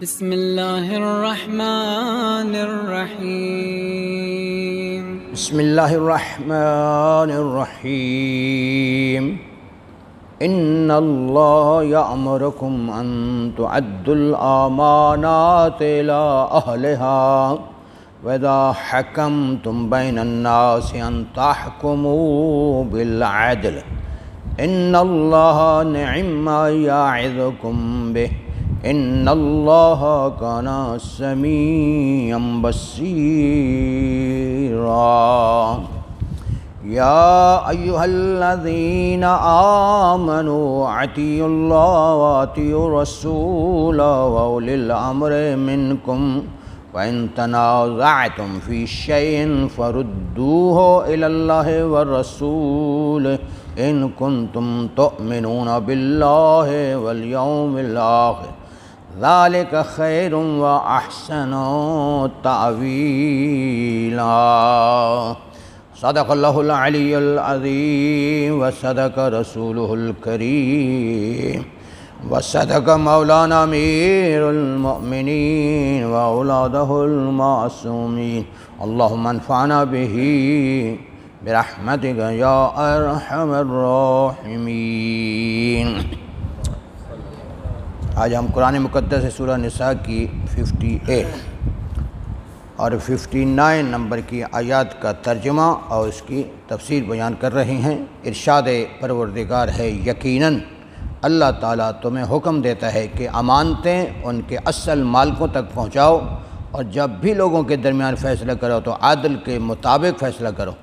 بسم اللہ الرحمن الرحیم بسم اللہ الرحمن الرحیم ان اللہ یأمرکم ان تعدوا الامانات الى اہلها واذا حکمتم بین الناس ان تحکموا بالعدل ان اللہ نعم ما یعظکم بہ ان اللہ کان سمیعا بصیرا یا ایھا الذین آمنوا اطیعوا اللہ واطیعوا الرسول واولی الامر منکم وَإِن تَنَازَعْتُمْ فِي شَيْءٍ فَرُدُّوهُ إِلَى اللَّهِ وَالرَّسُولِ إِن كُنتُمْ تُؤْمِنُونَ بِاللَّهِ وَالْيَوْمِ الْآخِرِ ذَلِكَ خَيْرٌ وَأَحْسَنُ تَأْوِيلًا صدق اللہ العلی العظیم وصدق رسولہ الکریم وصدق مولانا امیر المؤمنین واولادہ المعصومین اللہم انفعنا بہ برحمتک یا ارحم الراحمین۔ آج ہم قرآن مقدس سورہ نساء کی 58 اور 59 نمبر کی آیات کا ترجمہ اور اس کی تفسیر بیان کر رہے ہیں۔ ارشاد پروردگار ہے یقیناً اللہ تعالیٰ تمہیں حکم دیتا ہے کہ امانتیں ان کے اصل مالکوں تک پہنچاؤ، اور جب بھی لوگوں کے درمیان فیصلہ کرو تو عدل کے مطابق فیصلہ کرو،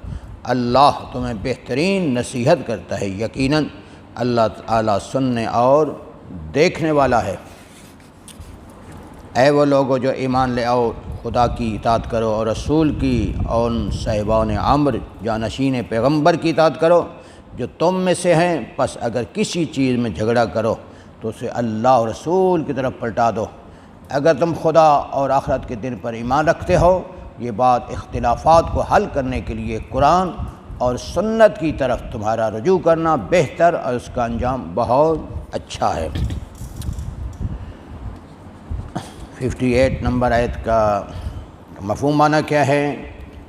اللہ تمہیں بہترین نصیحت کرتا ہے، یقیناً اللہ تعالیٰ سننے اور دیکھنے والا ہے۔ اے وہ لوگوں جو ایمان لے آؤ، خدا کی اطاعت کرو اور رسول کی اور ان صاحبان امر جانشین پیغمبر کی اطاعت کرو جو تم میں سے ہیں، پس اگر کسی چیز میں جھگڑا کرو تو اسے اللہ اور رسول کی طرف پلٹا دو۔ اگر تم خدا اور آخرت کے دن پر ایمان رکھتے ہو، یہ بات اختلافات کو حل کرنے کے لیے قرآن اور سنت کی طرف تمہارا رجوع کرنا بہتر اور اس کا انجام بہت اچھا ہے۔ 58 نمبر آیت کا مفہوم معنی کیا ہے،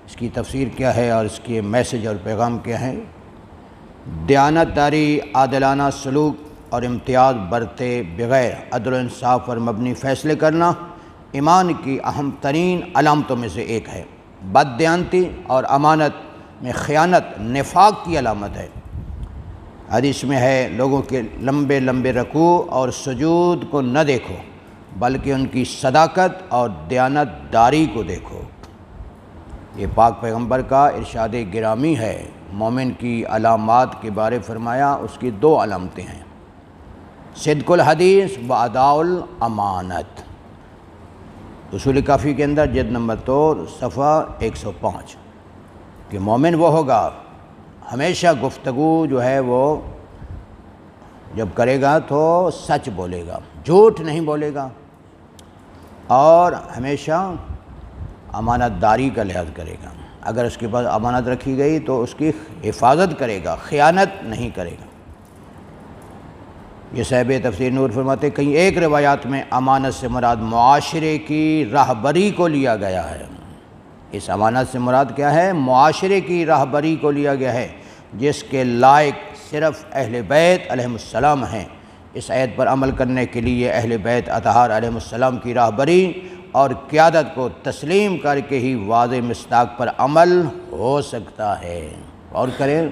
اس کی تفسیر کیا ہے اور اس کے میسج اور پیغام کیا ہے؟ دیانت داری، عادلانہ سلوک اور امتیاز برتے بغیر عدل و انصاف پر مبنی فیصلے کرنا ایمان کی اہم ترین علامتوں میں سے ایک ہے۔ بددیانتی اور امانت میں خیانت نفاق کی علامت ہے۔ حدیث میں ہے لوگوں کے لمبے لمبے رکوع اور سجود کو نہ دیکھو بلکہ ان کی صداقت اور دیانت داری کو دیکھو۔ یہ پاک پیغمبر کا ارشاد گرامی ہے۔ مومن کی علامات کے بارے فرمایا اس کی 2 علامتیں ہیں، صدق الحدیث و اداء الامانت۔ اصول کافی کے اندر جلد نمبر 2 صفحہ 105 کہ مومن وہ ہوگا ہمیشہ گفتگو جو ہے وہ جب کرے گا تو سچ بولے گا، جھوٹ نہیں بولے گا، اور ہمیشہ امانت داری کا لحاظ کرے گا۔ اگر اس کے پاس امانت رکھی گئی تو اس کی حفاظت کرے گا، خیانت نہیں کرے گا۔ یہ صاحب تفسیر نور فرماتے ہیں کہیں ایک روایات میں امانت سے مراد معاشرے کی راہبری کو لیا گیا ہے۔ اس امانت سے مراد کیا ہے؟ معاشرے کی راہبری کو لیا گیا ہے، جس کے لائق صرف اہل بیت علیہم السلام ہیں۔ اس آیت پر عمل کرنے کے لیے اہل بیت اطہار علیہم السلام کی راہبری اور قیادت کو تسلیم کر کے ہی واضح مصداق پر عمل ہو سکتا ہے۔ اور کریں،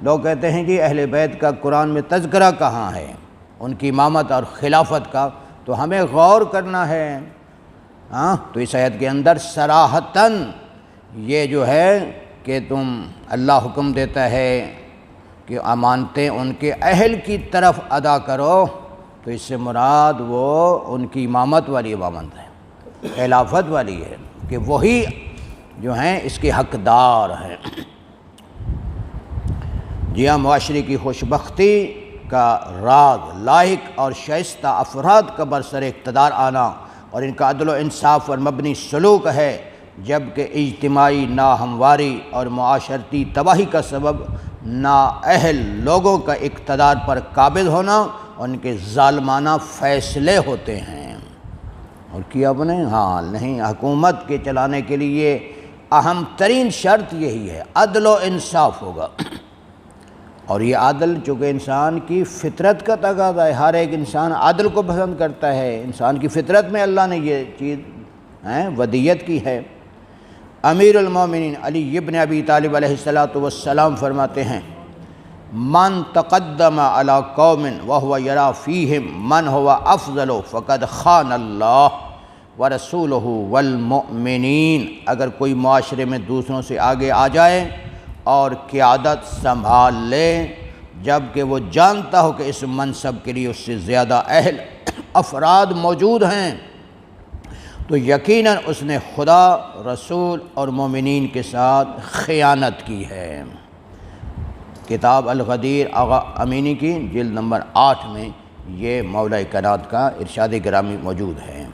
لوگ کہتے ہیں جی اہل بیت کا قرآن میں تذکرہ کہاں ہے، ان کی امامت اور خلافت کا، تو ہمیں غور کرنا ہے۔ تو اس آیت کے اندر صراحتاً یہ جو ہے کہ تم اللہ حکم دیتا ہے کہ امانتیں ان کے اہل کی طرف ادا کرو، تو اس سے مراد وہ ان کی امامت والی امامت ہے، خلافت والی ہے، کہ وہی جو ہیں اس کے حقدار ہیں۔ جی ہاں، معاشرے کی خوشبختی کا راز لائق اور شائستہ افراد کا برسر اقتدار آنا اور ان کا عدل و انصاف پر مبنی سلوک ہے، جبکہ اجتماعی ناہمواری اور معاشرتی تباہی کا سبب نااہل لوگوں کا اقتدار پر قابض ہونا ان کے ظالمانہ فیصلے ہوتے ہیں۔ اور کیا آپ نے؟ ہاں نہیں، حکومت کے چلانے کے لیے اہم ترین شرط یہی ہے، عدل و انصاف ہوگا۔ اور یہ عدل چونکہ انسان کی فطرت کا تقاضا ہے، ہر ایک انسان عدل کو پسند کرتا ہے، انسان کی فطرت میں اللہ نے یہ چیز ودیت کی ہے۔ امیر المومنین علی ابن ابی طالب علیہ السلام فرماتے ہیں، من تقدم علی قوم وهو یری فیہم من هو افضل فقد خان اللہ ورسولہ والمؤمنین۔ اگر کوئی معاشرے میں دوسروں سے آگے آ جائے اور قیادت سنبھال لے جب کہ وہ جانتا ہو کہ اس منصب کے لیے اس سے زیادہ اہل افراد موجود ہیں، تو یقیناً اس نے خدا، رسول اور مومنین کے ساتھ خیانت کی ہے۔ کتاب الغدیر آغا امینی کی جلد نمبر 8 میں یہ مولا کائنات کا ارشاد گرامی موجود ہے۔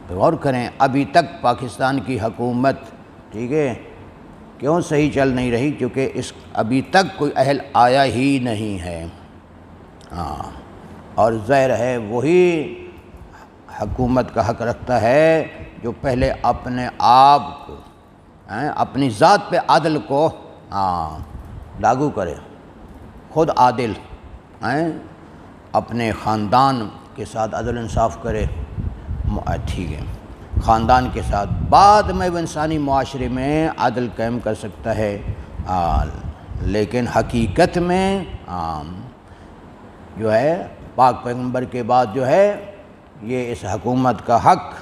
تو غور کریں، ابھی تک پاکستان کی حکومت ٹھیک ہے کیوں صحیح چل نہیں رہی؟ کیونکہ ابھی تک کوئی اہل آیا ہی نہیں ہے۔ اور ظاہر ہے وہی حکومت کا حق رکھتا ہے جو پہلے اپنے آپ کو اپنی ذات پہ عدل کو لاگو کرے، خود عادل اپنے خاندان کے ساتھ عدل انصاف کرے، ٹھیک ہے، خاندان کے ساتھ، بعد میں وہ انسانی معاشرے میں عدل قائم کر سکتا ہے۔ لیکن حقیقت میں جو ہے پاک پیغمبر کے بعد جو ہے یہ اس حکومت کا حق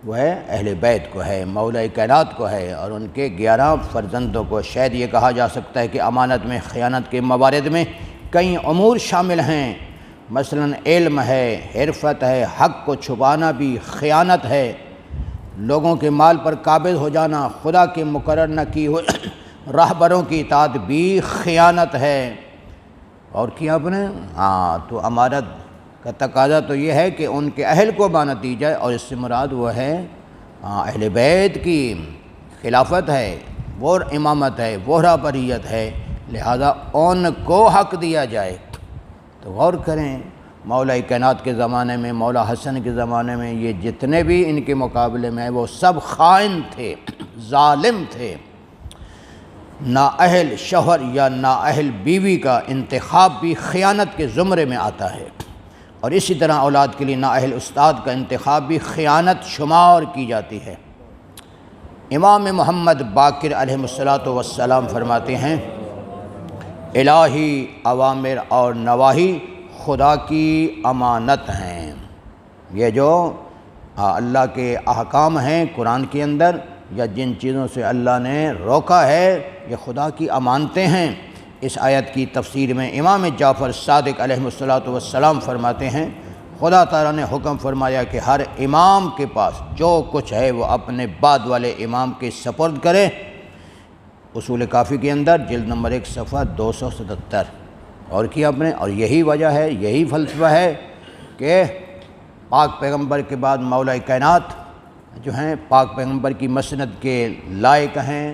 وہ ہے اہل بیت کو ہے، مولا کائنات کو ہے، اور ان کے 11 فرزندوں کو۔ شاید یہ کہا جا سکتا ہے کہ امانت میں خیانت کے موارد میں کئی امور شامل ہیں، مثلا علم ہے، حرفت ہے، حق کو چھپانا بھی خیانت ہے، لوگوں کے مال پر قابض ہو جانا، خدا کے مقرر نہ کی ہوئی راہبروں کی اطاعت بھی خیانت ہے۔ اور کیا آپ نے؟ تو امانت کا تقاضا تو یہ ہے کہ ان کے اہل کو امانت دی جائے، اور اس سے مراد وہ ہے اہل بیت کی خلافت ہے، وہ امامت ہے، وہ رہبریت ہے، لہذا ان کو حق دیا جائے۔ تو غور کریں، مولا کائنات کے زمانے میں، مولا حسن کے زمانے میں یہ جتنے بھی ان کے مقابلے میں وہ سب خائن تھے، ظالم تھے۔ نااہل شوہر یا نااہل بیوی کا انتخاب بھی خیانت کے زمرے میں آتا ہے، اور اسی طرح اولاد کے لیے نااہل استاد کا انتخاب بھی خیانت شمار کی جاتی ہے۔ امام محمد باقر علیہ السلام فرماتے ہیں، الہی اوامر اور نواہی خدا کی امانت ہیں۔ یہ جو اللہ کے احکام ہیں قرآن کے اندر، یا جن چیزوں سے اللہ نے روکا ہے، یہ خدا کی امانتیں ہیں۔ اس آیت کی تفسیر میں امام جعفر صادق علیہ السلام فرماتے ہیں، خدا تعالیٰ نے حکم فرمایا کہ ہر امام کے پاس جو کچھ ہے وہ اپنے بعد والے امام کے سپرد کرے۔ اصول کافی کے اندر جلد نمبر 1 صفحہ 277۔ اور کیا آپ نے؟ اور یہی وجہ ہے، یہی فلسفہ ہے کہ پاک پیغمبر کے بعد مولا کائنات جو ہیں پاک پیغمبر کی مسند کے لائق ہیں،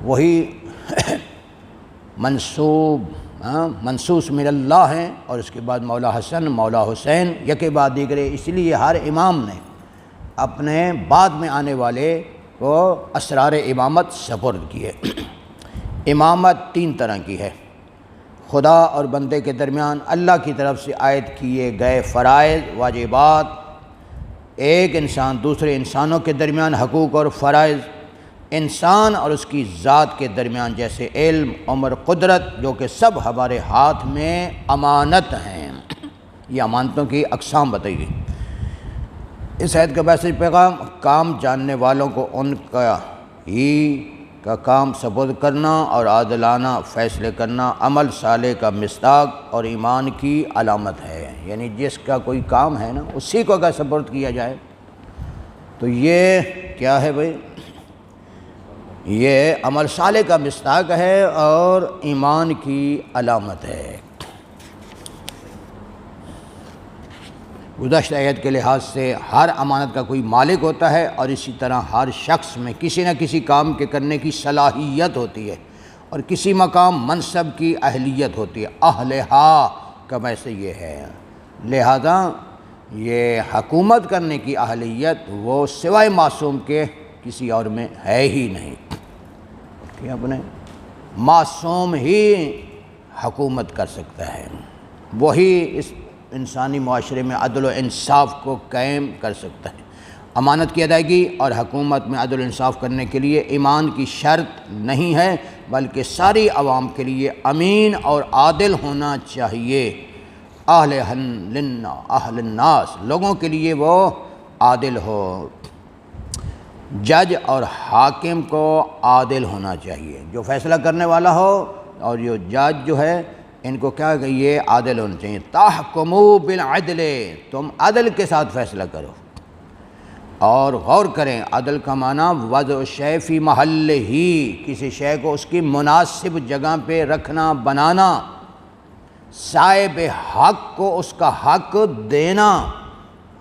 وہی منصوص من اللہ ہیں، اور اس کے بعد مولا حسن، مولا حسین یکے بعد دیگرے۔ اس لیے ہر امام نے اپنے بعد میں آنے والے کو اسرار امامت سپرد کیے۔ امامت 3 طرح کی ہے، خدا اور بندے کے درمیان اللہ کی طرف سے عائد کیے گئے فرائض، واجبات، ایک انسان دوسرے انسانوں کے درمیان حقوق اور فرائض، انسان اور اس کی ذات کے درمیان جیسے علم، عمر، قدرت، جو کہ سب ہمارے ہاتھ میں امانت ہیں۔ یہ امانتوں کی اقسام بتائی گئی۔ اس آیت کا میسج پیغام، کام جاننے والوں کو ان کا ہی کا کام سپرد کرنا اور عادلانہ فیصلے کرنا عمل صالح کا مصداق اور ایمان کی علامت ہے۔ یعنی جس کا کوئی کام ہے نا، اسی کو اگر سپرد کیا جائے تو یہ کیا ہے بھائی؟ یہ عمل صالح کا مصداق ہے اور ایمان کی علامت ہے۔ گزشتہ آیت کے لحاظ سے ہر امانت کا کوئی مالک ہوتا ہے، اور اسی طرح ہر شخص میں کسی نہ کسی کام کے کرنے کی صلاحیت ہوتی ہے، اور کسی مقام منصب کی اہلیت ہوتی ہے۔ اہلہا کا ویسے یہ ہے، لہذا یہ حکومت کرنے کی اہلیت وہ سوائے معصوم کے کسی اور میں ہے ہی نہیں کہ اپنے معصوم ہی حکومت کر سکتا ہے، وہی اس انسانی معاشرے میں عدل و انصاف کو قائم کر سکتا ہے۔ امانت کی ادائیگی اور حکومت میں عدل و انصاف کرنے کے لیے ایمان کی شرط نہیں ہے، بلکہ ساری عوام کے لیے امین اور عادل ہونا چاہیے۔ اہل الناس، لوگوں کے لیے وہ عادل ہو۔ جج اور حاکم کو عادل ہونا چاہیے، جو فیصلہ کرنے والا ہو اور جو جج جو ہے ان کو کیا کہ یہ عادل ہونا چاہیے۔ تحکموا بالعدل، تم عدل کے ساتھ فیصلہ کرو۔ اور غور کریں، عدل کا معنی وضع الشیء فی محلہ ہی، کسی شے کو اس کی مناسب جگہ پہ رکھنا، بنانا، صاحب حق کو اس کا حق دینا۔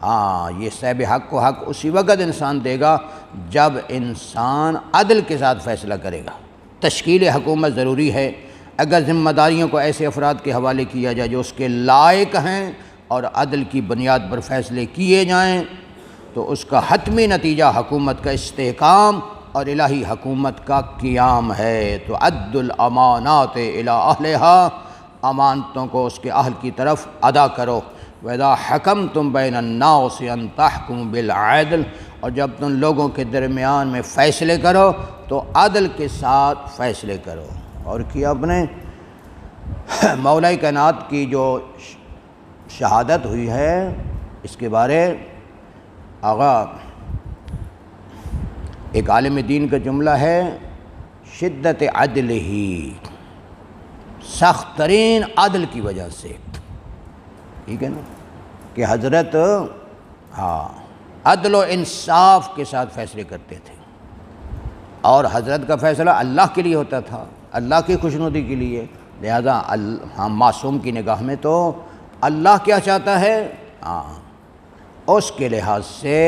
ہاں، یہ صاحب حق کو حق اسی وقت انسان دے گا جب انسان عدل کے ساتھ فیصلہ کرے گا۔ تشکیل حکومت ضروری ہے۔ اگر ذمہ داریوں کو ایسے افراد کے حوالے کیا جائے جو اس کے لائق ہیں اور عدل کی بنیاد پر فیصلے کیے جائیں تو اس کا حتمی نتیجہ حکومت کا استحکام اور الہی حکومت کا قیام ہے۔ تو عد الامانات الی اہلہا، امانتوں کو اس کے اہل کی طرف ادا کرو۔ وَإِذَا حَكَمْتُمْ بَيْنَ النَّاسِ أَن تَحْكُمُوا بِالْعَدْلِ، اور جب تم لوگوں کے درمیان میں فیصلے کرو تو عدل کے ساتھ فیصلے کرو۔ اور کیا اپنے مولا کائنات کی جو شہادت ہوئی ہے اس کے بارے آغا ایک عالم دین کا جملہ ہے، شدت عدل ہی، سخت ترین عدل کی وجہ سے، ٹھیک ہے نا، کہ حضرت عدل و انصاف کے ساتھ فیصلے کرتے تھے، اور حضرت کا فیصلہ اللہ کے لیے ہوتا تھا، اللہ کی خوشنودی کے لیے، لہذا ہم معصوم کی نگاہ میں تو اللہ کیا چاہتا ہے اس کے لحاظ سے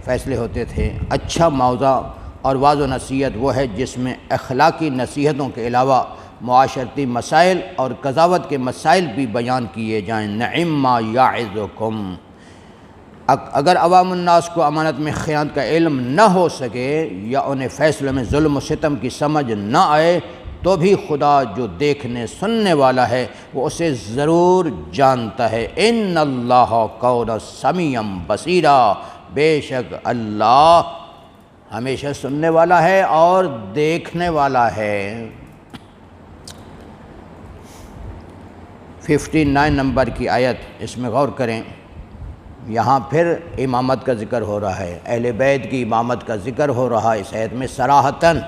فیصلے ہوتے تھے۔ اچھا موضع اور واضح و نصیحت وہ ہے جس میں اخلاقی نصیحتوں کے علاوہ معاشرتی مسائل اور قضاوت کے مسائل بھی بیان کیے جائیں۔ نعم ما یعظکم، اگر عوام الناس کو امانت میں خیانت کا علم نہ ہو سکے یا انہیں فیصلے میں ظلم و ستم کی سمجھ نہ آئے تو بھی خدا جو دیکھنے سننے والا ہے وہ اسے ضرور جانتا ہے۔ ان اللہ کان سمیعا بصیرا، بے شک اللہ ہمیشہ سننے والا ہے اور دیکھنے والا ہے۔ 59 نمبر کی آیت، اس میں غور کریں، یہاں پھر امامت کا ذکر ہو رہا ہے، اہل بیت کی امامت کا ذکر ہو رہا ہے اس آیت میں صراحتاً۔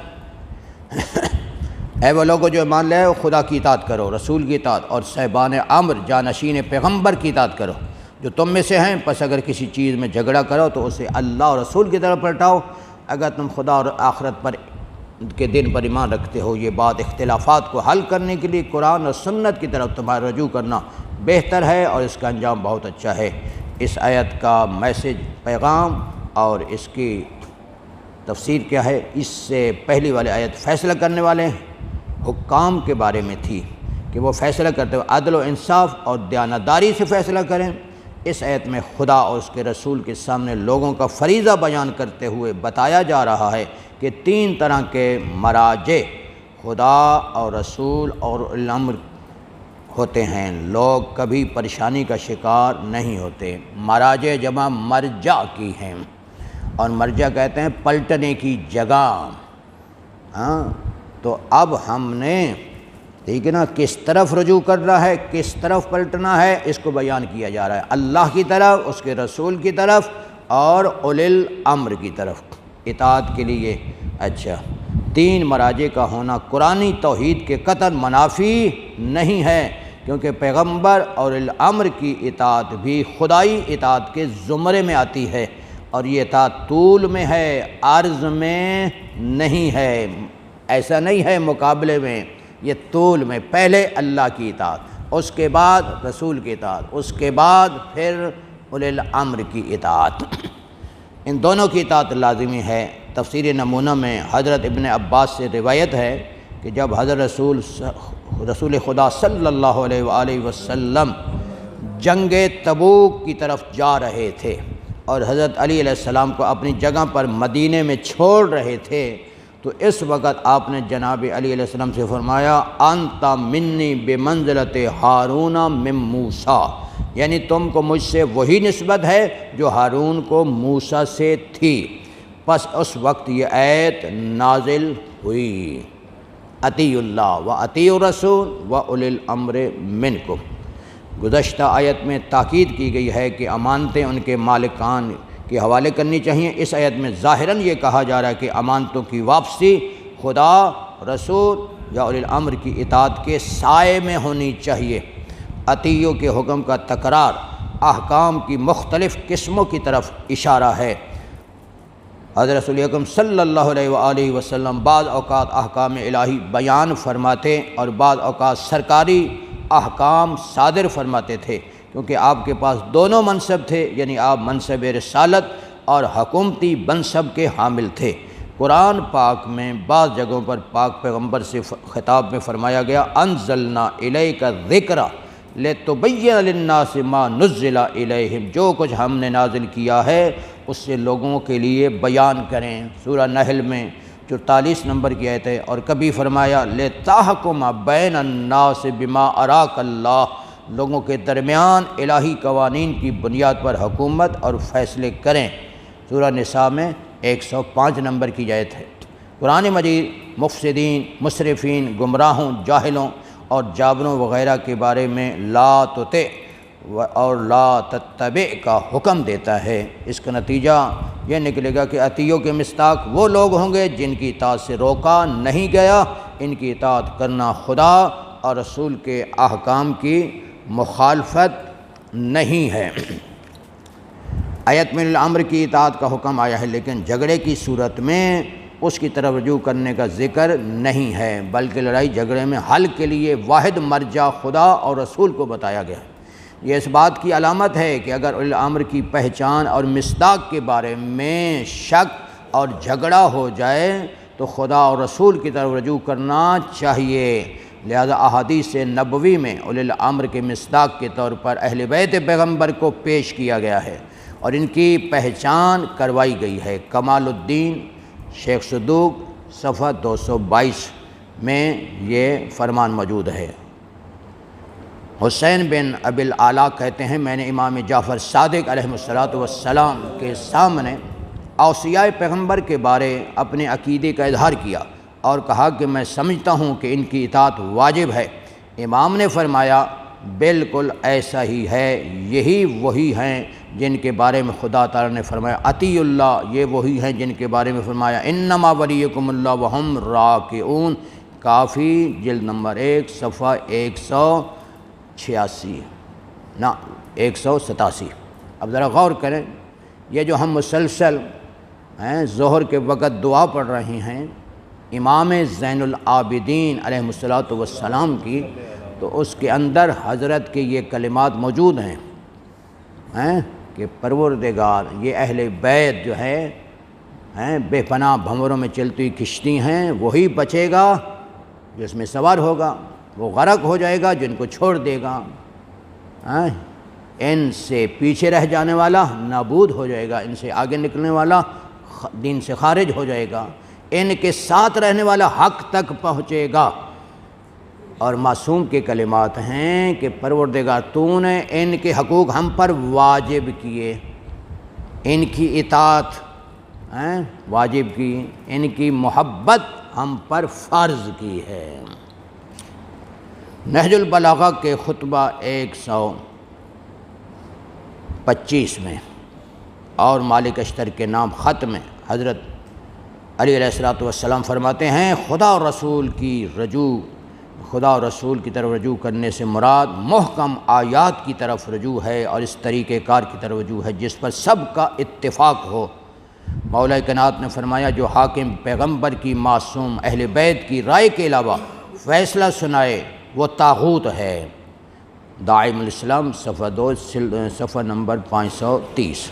اے وہ لوگوں جو ایمان لائے خدا کی اطاعت کرو، رسول کی اطاعت اور صاحبان امر جانشین پیغمبر کی اطاعت کرو جو تم میں سے ہیں، پس اگر کسی چیز میں جھگڑا کرو تو اسے اللہ اور رسول کی طرف پلٹاؤ۔ اگر تم خدا اور آخرت پر کے دن پر ایمان رکھتے ہو، یہ بات اختلافات کو حل کرنے کے لیے قرآن اور سنت کی طرف تمہارا رجوع کرنا بہتر ہے اور اس کا انجام بہت اچھا ہے۔ اس آیت کا میسج، پیغام اور اس کی تفسیر کیا ہے؟ اس سے پہلی والی آیت فیصلہ کرنے والے حکام کے بارے میں تھی کہ وہ فیصلہ کرتے ہوئے عدل و انصاف اور دیانتداری سے فیصلہ کریں۔ اس آیت میں خدا اور اس کے رسول کے سامنے لوگوں کا فریضہ بیان کرتے ہوئے بتایا جا رہا ہے کہ 3 طرح کے مراجع خدا اور رسول اور الامر ہوتے ہیں، لوگ کبھی پریشانی کا شکار نہیں ہوتے۔ مراجع جمع مرجع کی ہیں، اور مرجع کہتے ہیں پلٹنے کی جگہ۔ تو اب ہم نے ٹھیک ہے نا کس طرف رجوع کرنا ہے، کس طرف پلٹنا ہے، اس کو بیان کیا جا رہا ہے، اللہ کی طرف، اس کے رسول کی طرف اور اولی الامر کی طرف اطاعت کے لیے۔ اچھا، 3 مراجع کا ہونا قرآنی توحید کے قطعاً منافی نہیں ہے، کیونکہ پیغمبر اور الامر کی اطاعت بھی خدائی اطاعت کے زمرے میں آتی ہے، اور یہ اطاعت طول میں ہے، عرض میں نہیں ہے، ایسا نہیں ہے مقابلے میں، یہ طول میں، پہلے اللہ کی اطاعت، اس کے بعد رسول کی اطاعت، اس کے بعد پھر اولی الامر کی اطاعت، ان دونوں کی اطاعت لازمی ہے۔ تفسیر نمونہ میں حضرت ابن عباس سے روایت ہے کہ جب حضرت رسول خدا صلی اللہ علیہ وآلہ وسلم جنگ تبوک کی طرف جا رہے تھے اور حضرت علی علیہ السلام کو اپنی جگہ پر مدینے میں چھوڑ رہے تھے، تو اس وقت آپ نے جناب علی علیہ السلام سے فرمایا انت منی بمنزلت ہارون من موسیٰ، یعنی تم کو مجھ سے وہی نسبت ہے جو ہارون کو موسیٰ سے تھی۔ پس اس وقت یہ آیت نازل ہوئی، اطیعوا اللہ و اطیعوا الرسول و اولی الامر منکم۔ گزشتہ آیت میں تاکید کی گئی ہے کہ امانتیں ان کے مالکان کے حوالے کرنی چاہیے۔ اس آیت میں ظاہراً یہ کہا جا رہا ہے کہ امانتوں کی واپسی خدا، رسول یا اولی الامر کی اطاعت کے سائے میں ہونی چاہیے۔ اطیعوا کے حکم کا تکرار احکام کی مختلف قسموں کی طرف اشارہ ہے۔ حضرت رسول اکرم صلی اللہ علیہ وآلہ وسلم بعض اوقات احکام الہی بیان فرماتے اور بعض اوقات سرکاری احکام صادر فرماتے تھے، کیونکہ آپ کے پاس دونوں منصب تھے، یعنی آپ منصب رسالت اور حکومتی منصب کے حامل تھے۔ قرآن پاک میں بعض جگہوں پر پاک پیغمبر سے خطاب میں فرمایا گیا انزلنا الیک الذکر لتبین للناس ما نزل الیہم، جو کچھ ہم نے نازل کیا ہے اس سے لوگوں کے لیے بیان کریں۔ سورہ نحل میں 44 نمبر کی آیت ہے۔ اور کبھی فرمایا لتحکم بین الناس بما اراک اللہ، لوگوں کے درمیان الہی قوانین کی بنیاد پر حکومت اور فیصلے کریں۔ سورہ نساء میں 105 نمبر کی آیت ہے۔ قرآن مجید مفسدین، مسرفین، گمراہوں، جاہلوں اور جابروں وغیرہ کے بارے میں لا تطع اور لا تتبع کا حکم دیتا ہے۔ اس کا نتیجہ یہ نکلے گا کہ اطیعوا کے مصداق وہ لوگ ہوں گے جن کی اطاعت سے روکا نہیں گیا، ان کی اطاعت کرنا خدا اور رسول کے احکام کی مخالفت نہیں ہے۔ آیت میں الامر کی اطاعت کا حکم آیا ہے، لیکن جھگڑے کی صورت میں اس کی طرف رجوع کرنے کا ذکر نہیں ہے، بلکہ لڑائی جھگڑے میں حل کے لیے واحد مرجع خدا اور رسول کو بتایا گیا ہے۔ یہ اس بات کی علامت ہے کہ اگر الامر کی پہچان اور مصداق کے بارے میں شک اور جھگڑا ہو جائے تو خدا اور رسول کی طرف رجوع کرنا چاہیے۔ لہذا احادیث نبوی میں اولی الامر کے مصداق کے طور پر اہل بیت پیغمبر کو پیش کیا گیا ہے اور ان کی پہچان کروائی گئی ہے۔ کمال الدین شیخ صدوق صفحہ 222 میں یہ فرمان موجود ہے۔ حسین بن ابی العالیٰ کہتے ہیں میں نے امام جعفر صادق علیہ السلام کے سامنے اوصیاء پیغمبر کے بارے اپنے عقیدے کا اظہار کیا اور کہا کہ میں سمجھتا ہوں کہ ان کی اطاعت واجب ہے۔ امام نے فرمایا بالکل ایسا ہی ہے، یہی وہی ہیں جن کے بارے میں خدا تعالیٰ نے فرمایا اطیعوا اللہ، یہ وہی ہیں جن کے بارے میں فرمایا انما ولیکم اللہ وہم راکعون، کافی جلد نمبر 1 صفحہ 186 نہ 187۔ اب ذرا غور کریں، یہ جو ہم مسلسل ظہر کے وقت دعا پڑھ رہے ہیں امام زین العابدین علیہ السلام کی، تو اس کے اندر حضرت کے یہ کلمات موجود ہیں کہ پروردگار یہ اہل بیت جو ہے بے پناہ بھنوروں میں چلتی ہوئی کشتی ہیں، وہی بچے گا جس میں سوار ہوگا، وہ غرق ہو جائے گا جن کو چھوڑ دے گا، ان سے پیچھے رہ جانے والا نابود ہو جائے گا، ان سے آگے نکلنے والا دین سے خارج ہو جائے گا، ان کے ساتھ رہنے والا حق تک پہنچے گا۔ اور معصوم کے کلمات ہیں کہ پروردگار تو نے ان کے حقوق ہم پر واجب کیے، ان کی اطاعت واجب کی، ان کی محبت ہم پر فرض کی ہے۔ نہج البلاغہ کے خطبہ 125 میں اور مالک اشتر کے نام خط میں حضرت علی علیہ السلام فرماتے ہیں خدا اور رسول کی طرف رجوع کرنے سے مراد محکم آیات کی طرف رجوع ہے اور اس طریقہ کار کی طرف رجوع ہے جس پر سب کا اتفاق ہو۔ مولا کائنات نے فرمایا جو حاکم پیغمبر کی معصوم اہل بیت کی رائے کے علاوہ فیصلہ سنائے وہ طاغوت ہے۔ دائم الاسلام صفحہ 2 صفحہ نمبر 530۔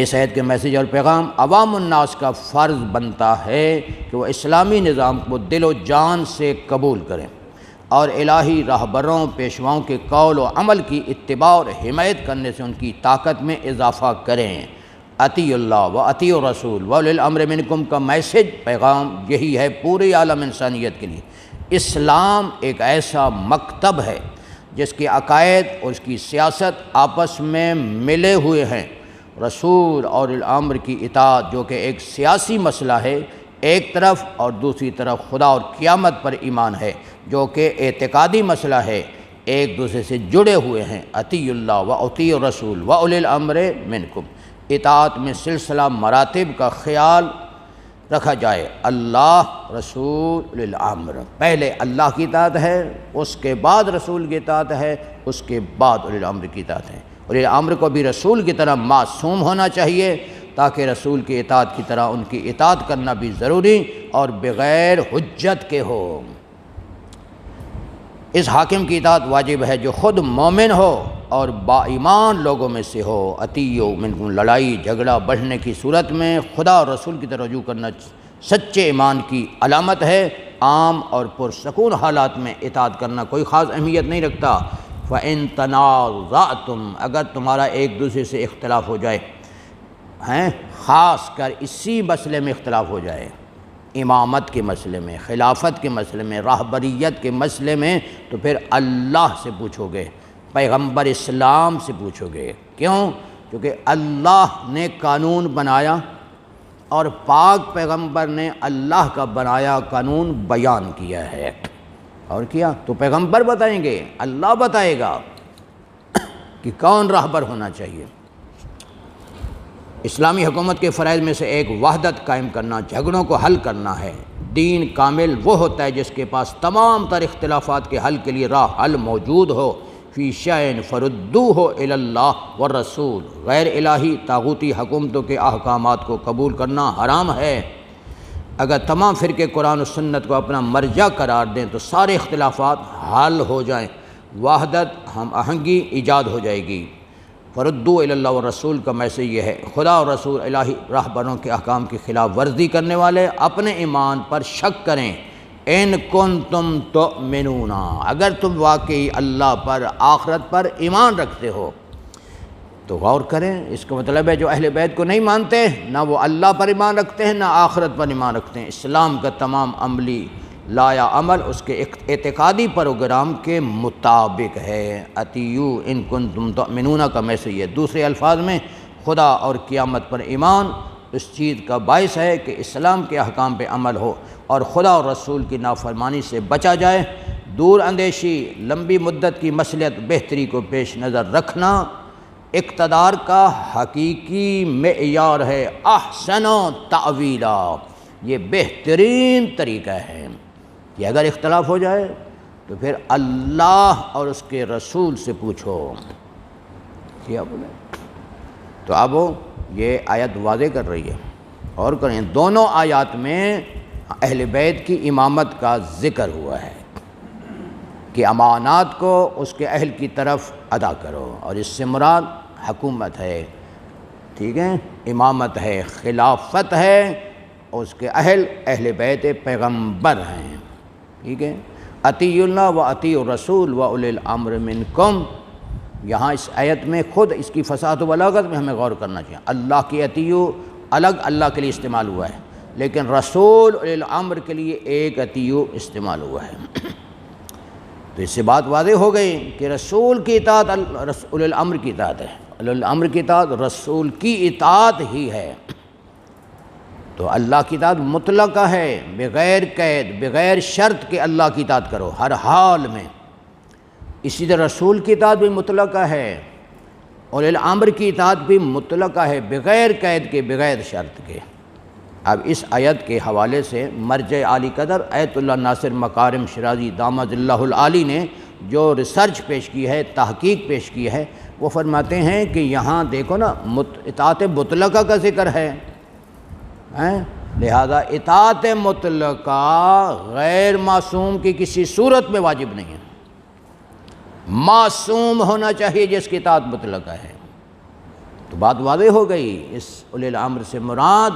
اس آیت کے میسیج اور پیغام عوام الناس کا فرض بنتا ہے کہ وہ اسلامی نظام کو دل و جان سے قبول کریں اور الہی راہبروں پیشواؤں کے قول و عمل کی اتباع اور حمایت کرنے سے ان کی طاقت میں اضافہ کریں۔ اطیع اللہ و اطیع الرسول و اولی الامر منکم کا میسج پیغام یہی ہے پوری عالم انسانیت کے لیے۔ اسلام ایک ایسا مکتب ہے جس کے عقائد اور اس کی سیاست آپس میں ملے ہوئے ہیں۔ رسول اور الامر کی اطاعت جو کہ ایک سیاسی مسئلہ ہے ایک طرف، اور دوسری طرف خدا اور قیامت پر ایمان ہے جو کہ اعتقادی مسئلہ ہے، ایک دوسرے سے جڑے ہوئے ہیں۔ اطیع اللہ و اطیع الرسول و اولی الامر منکم، اطاعت میں سلسلہ مراتب کا خیال رکھا جائے۔ اللہ، رسول، اولی الامر، پہلے اللہ کی اطاعت ہے، اس کے بعد رسول کی اطاعت ہے، اس کے بعد اولی الامر کی اطاعت ہے۔ اولی الامر کو بھی رسول کی طرح معصوم ہونا چاہیے تاکہ رسول کی اطاعت کی طرح ان کی اطاعت کرنا بھی ضروری اور بغیر حجت کے ہو۔ اس حاکم کی اطاعت واجب ہے جو خود مومن ہو اور با ایمان لوگوں میں سے ہو۔ اطیعوا منکم، لڑائی جھگڑا بڑھنے کی صورت میں خدا اور رسول کی طرف رجوع کرنا سچے ایمان کی علامت ہے۔ عام اور پرسکون حالات میں اطاعت کرنا کوئی خاص اہمیت نہیں رکھتا۔ فَإِن تَنَازَعْتُمْ، اگر تمہارا ایک دوسرے سے اختلاف ہو جائے، خاص کر اسی مسئلے میں اختلاف ہو جائے، امامت کے مسئلے میں، خلافت کے مسئلے میں، راہبریت کے مسئلے میں، تو پھر اللہ سے پوچھو گے، پیغمبر اسلام سے پوچھو گے۔ کیوں؟ کیونکہ اللہ نے قانون بنایا اور پاک پیغمبر نے اللہ کا بنایا قانون بیان کیا ہے، اور کیا تو پیغمبر بتائیں گے، اللہ بتائے گا کہ کون راہبر ہونا چاہیے۔ اسلامی حکومت کے فرائض میں سے ایک وحدت قائم کرنا، جھگڑوں کو حل کرنا ہے۔ دین کامل وہ ہوتا ہے جس کے پاس تمام تر اختلافات کے حل کے لیے راہ حل موجود ہو۔ فی شیء فردوہ الی اللہ والرسول، غیر الہی طاغوتی حکومتوں کے احکامات کو قبول کرنا حرام ہے۔ اگر تمام فرقے قرآن و سنت کو اپنا مرجع قرار دیں تو سارے اختلافات حل ہو جائیں، وحدت ہم آہنگی ایجاد ہو جائے گی۔ فردوا الی اللہ والرسول کا میسج یہ ہے، خدا اور رسول الہی راہبروں کے احکام کی خلاف ورزی کرنے والے اپنے ایمان پر شک کریں۔ ان کنتم تؤمنون، اگر تم واقعی اللہ پر، آخرت پر ایمان رکھتے ہو تو غور کریں۔ اس کا مطلب ہے جو اہل بیت کو نہیں مانتے، نہ وہ اللہ پر ایمان رکھتے ہیں نہ آخرت پر ایمان رکھتے ہیں۔ اسلام کا تمام عملی لایا عمل اس کے اعتقادی پروگرام کے مطابق ہے۔ اطیعوا ان کنتم تؤمنون کا میسج ہے۔ دوسرے الفاظ میں خدا اور قیامت پر ایمان اس چیز کا باعث ہے کہ اسلام کے احکام پہ عمل ہو اور خدا اور رسول کی نافرمانی سے بچا جائے۔ دور اندیشی، لمبی مدت کی مصلحت بہتری کو پیش نظر رکھنا اقتدار کا حقیقی معیار ہے۔ احسن تعویلا، یہ بہترین طریقہ ہے کہ اگر اختلاف ہو جائے تو پھر اللہ اور اس کے رسول سے پوچھو۔ کیا بولے؟ تو اب یہ آیت واضح کر رہی ہے، اور کریں دونوں آیات میں اہل بیت کی امامت کا ذکر ہوا ہے کہ امانات کو اس کے اہل کی طرف ادا کرو، اور اس سے مراد حکومت ہے، ٹھیک ہے، امامت ہے، خلافت ہے، اس کے اہل بیت پیغمبر ہیں، ٹھیک ہے۔ اطیعوا اللہ و اطیعوا الرسول و اولی الامر منکم، یہاں اس آیت میں خود اس کی فصاحت و بلاغت میں ہمیں غور کرنا چاہیے۔ اللہ کی اطیعوا الگ اللہ کے لیے استعمال ہوا ہے، لیکن رسول اولی الامر کے لیے ایک اطیعوا استعمال ہوا ہے۔ تو اس سے بات واضح ہو گئی کہ رسول کی اطاعت اولی الامر کی اطاعت ہے، اولی الامر کی اطاعت رسول کی اطاعت ہی ہے۔ تو اللہ کی اطاعت مطلقہ ہے، بغیر قید، بغیر شرط کہ اللہ کی اطاعت کرو ہر حال میں۔ اسی طرح رسول کی اطاعت بھی مطلقہ ہے، اولی الامر کی اطاعت بھی مطلقہ ہے، بغیر قید کے، بغیر شرط کے۔ اب اس آیت کے حوالے سے مرجع عالی قدر ایت اللہ ناصر مکارم شرازی دامت اللہ العالی نے جو ریسرچ پیش کی ہے، تحقیق پیش کی ہے، وہ فرماتے ہیں کہ یہاں دیکھو نا، اطاعت مطلقہ کا ذکر ہے، لہذا اطاعت مطلقہ غیر معصوم کی کسی صورت میں واجب نہیں ہے، معصوم ہونا چاہیے جس کی اطاعت مطلقہ ہے۔ تو بات واضح ہو گئی، اس اولی الامر سے مراد